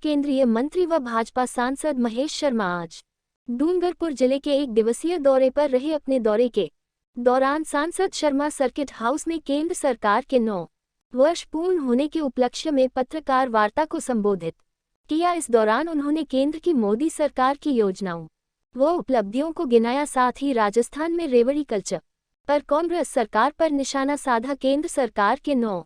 केंद्रीय मंत्री व भाजपा सांसद महेश शर्मा आज डूंगरपुर जिले के एक दिवसीय दौरे पर रहे। अपने दौरे के दौरान सांसद शर्मा सर्किट हाउस में केंद्र सरकार के 9 वर्ष पूर्ण होने के उपलक्ष्य में पत्रकार वार्ता को संबोधित किया। इस दौरान उन्होंने केंद्र की मोदी सरकार की योजनाओं व उपलब्धियों को गिनाया। साथ ही राजस्थान में रेवड़ी कल्चर पर कांग्रेस सरकार पर निशाना साधा। केंद्र सरकार के 9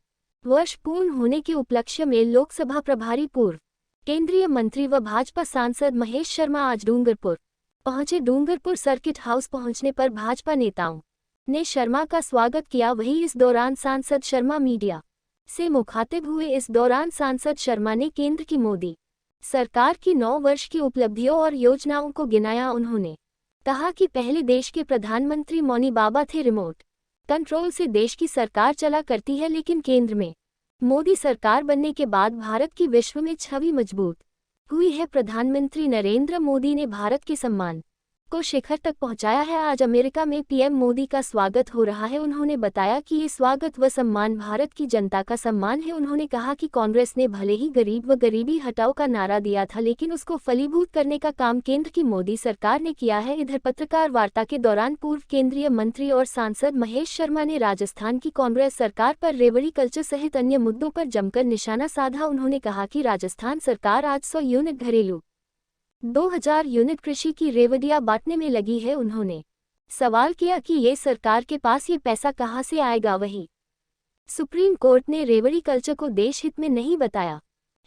वर्ष पूर्ण होने के उपलक्ष्य में लोकसभा प्रभारी पूर्व केंद्रीय मंत्री व भाजपा सांसद महेश शर्मा आज डूंगरपुर पहुंचे। डूंगरपुर सर्किट हाउस पहुंचने पर भाजपा नेताओं ने शर्मा का स्वागत किया। वहीं इस दौरान सांसद शर्मा मीडिया से मुखातिब हुए। इस दौरान सांसद शर्मा ने केंद्र की मोदी सरकार की 9 वर्ष की उपलब्धियों और योजनाओं को गिनाया। उन्होंने कहा कि पहले देश के प्रधानमंत्री मौनी बाबा थे। रिमोट कंट्रोल से देश की सरकार चला करती है, लेकिन केंद्र में मोदी सरकार बनने के बाद भारत की विश्व में छवि मजबूत हुई है। प्रधानमंत्री नरेंद्र मोदी ने भारत के सम्मान को शिखर तक पहुंचाया है। आज अमेरिका में पीएम मोदी का स्वागत हो रहा है। उन्होंने बताया कि ये स्वागत व सम्मान भारत की जनता का सम्मान है। उन्होंने कहा कि कांग्रेस ने भले ही गरीब व गरीबी हटाओ का नारा दिया था, लेकिन उसको फलीभूत करने का काम केंद्र की मोदी सरकार ने किया है। इधर पत्रकार वार्ता के दौरान पूर्व केंद्रीय मंत्री और सांसद महेश शर्मा ने राजस्थान की कांग्रेस सरकार पर रेवड़ी कल्चर सहित अन्य मुद्दों पर जमकर निशाना साधा। उन्होंने कहा कि राजस्थान सरकार आज 100 यूनिट घरेलू 2000 यूनिट कृषि की रेवड़ियां बांटने में लगी है। उन्होंने सवाल किया कि ये सरकार के पास ये पैसा कहां से आएगा। वहीं सुप्रीम कोर्ट ने रेवड़ी कल्चर को देश हित में नहीं बताया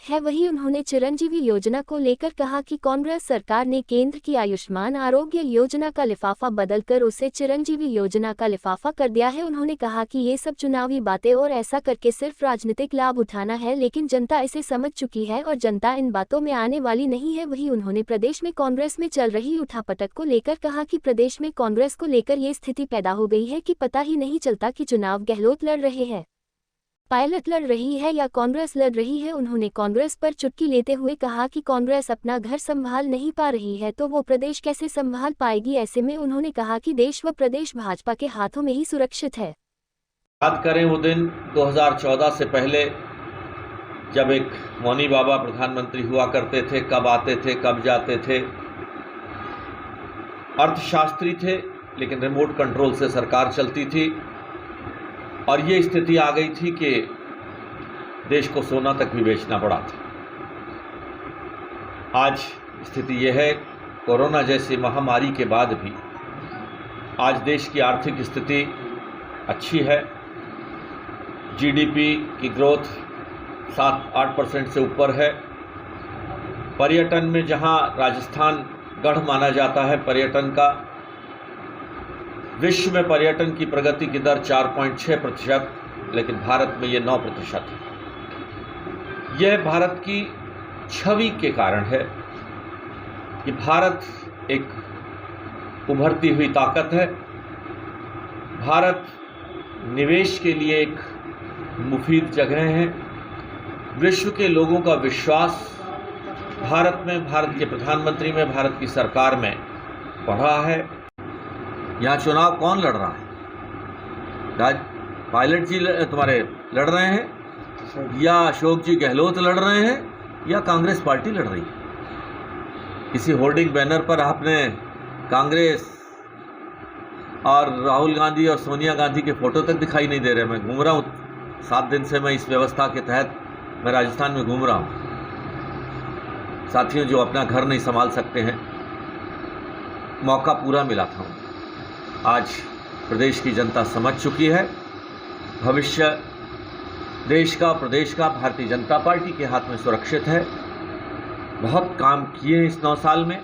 है। वहीं उन्होंने चिरंजीवी योजना को लेकर कहा कि कांग्रेस सरकार ने केंद्र की आयुष्मान आरोग्य योजना का लिफाफा बदलकर उसे चिरंजीवी योजना का लिफाफा कर दिया है। उन्होंने कहा कि ये सब चुनावी बातें और ऐसा करके सिर्फ राजनीतिक लाभ उठाना है, लेकिन जनता इसे समझ चुकी है और जनता इन बातों में आने वाली नहीं है। वहीं उन्होंने प्रदेश में कांग्रेस में चल रही उठापटक को लेकर कहा कि प्रदेश में कांग्रेस को लेकर ये स्थिति पैदा हो गई है कि पता ही नहीं चलता कि चुनाव गहलोत लड़ रहे हैं, पायलट लड़ रही है या कांग्रेस लड़ रही है। उन्होंने कांग्रेस पर चुटकी लेते हुए कहा कि कांग्रेस अपना घर संभाल नहीं पा रही है तो वो प्रदेश कैसे संभाल पाएगी। ऐसे में उन्होंने कहा कि देश व प्रदेश भाजपा के हाथों में ही सुरक्षित है। बात करें वो दिन 2014 से पहले जब एक मौनी बाबा प्रधानमंत्री हुआ करते थे, कब आते थे कब जाते थे, अर्थशास्त्री थे लेकिन रिमोट कंट्रोल से सरकार चलती थी और ये स्थिति आ गई थी कि देश को सोना तक भी बेचना पड़ा था। आज स्थिति यह है, कोरोना जैसी महामारी के बाद भी आज देश की आर्थिक स्थिति अच्छी है। जीडीपी की ग्रोथ 7-8% से ऊपर है। पर्यटन में जहां राजस्थान गढ़ माना जाता है पर्यटन का, विश्व में पर्यटन की प्रगति की दर 4.6%, लेकिन भारत में ये 9% है। यह भारत की छवि के कारण है कि भारत एक उभरती हुई ताकत है। भारत निवेश के लिए एक मुफीद जगह है। विश्व के लोगों का विश्वास भारत में, भारत के प्रधानमंत्री में, भारत की सरकार में बढ़ा है। यहाँ चुनाव कौन लड़ रहा है? पायलट जी तुम्हारे लड़ रहे हैं या अशोक जी गहलोत लड़ रहे हैं या कांग्रेस पार्टी लड़ रही है? किसी होर्डिंग बैनर पर आपने कांग्रेस और राहुल गांधी और सोनिया गांधी के फोटो तक दिखाई नहीं दे रहे। मैं घूम रहा हूँ 7 दिन से, मैं इस व्यवस्था के तहत मैं राजस्थान में घूम रहा हूँ। साथियों जो अपना घर नहीं संभाल सकते हैं, मौका पूरा मिला था। आज प्रदेश की जनता समझ चुकी है। भविष्य देश का, प्रदेश का भारतीय जनता पार्टी के हाथ में सुरक्षित है। बहुत काम किए हैं इस 9 साल में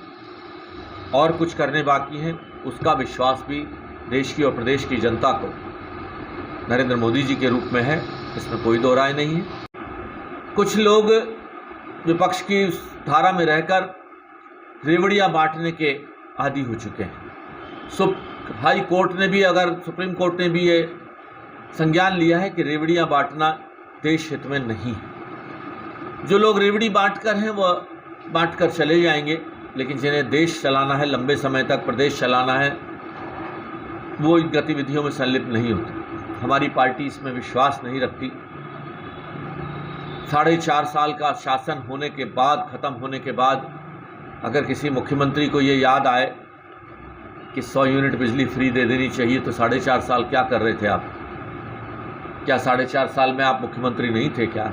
और कुछ करने बाकी हैं। उसका विश्वास भी देश की और प्रदेश की जनता को नरेंद्र मोदी जी के रूप में है, इसमें कोई दो राय नहीं है। कुछ लोग विपक्ष की धारा में रहकर रेवड़ियां बांटने के आदी हो चुके हैं। हाई कोर्ट ने भी, अगर सुप्रीम कोर्ट ने भी ये संज्ञान लिया है कि रेवड़ियां बांटना देश हित में नहीं है। जो लोग रेवड़ी बांटकर हैं वह बांटकर चले जाएंगे, लेकिन जिन्हें देश चलाना है, लंबे समय तक प्रदेश चलाना है, वो इन गतिविधियों में संलिप्त नहीं होते। हमारी पार्टी इसमें विश्वास नहीं रखती। 4.5 साल का शासन होने के बाद, ख़त्म होने के बाद, अगर किसी मुख्यमंत्री को ये याद आए कि 100 यूनिट बिजली फ्री दे देनी चाहिए, तो 4.5 साल क्या कर रहे थे आप? क्या 4.5 साल में आप मुख्यमंत्री नहीं थे क्या?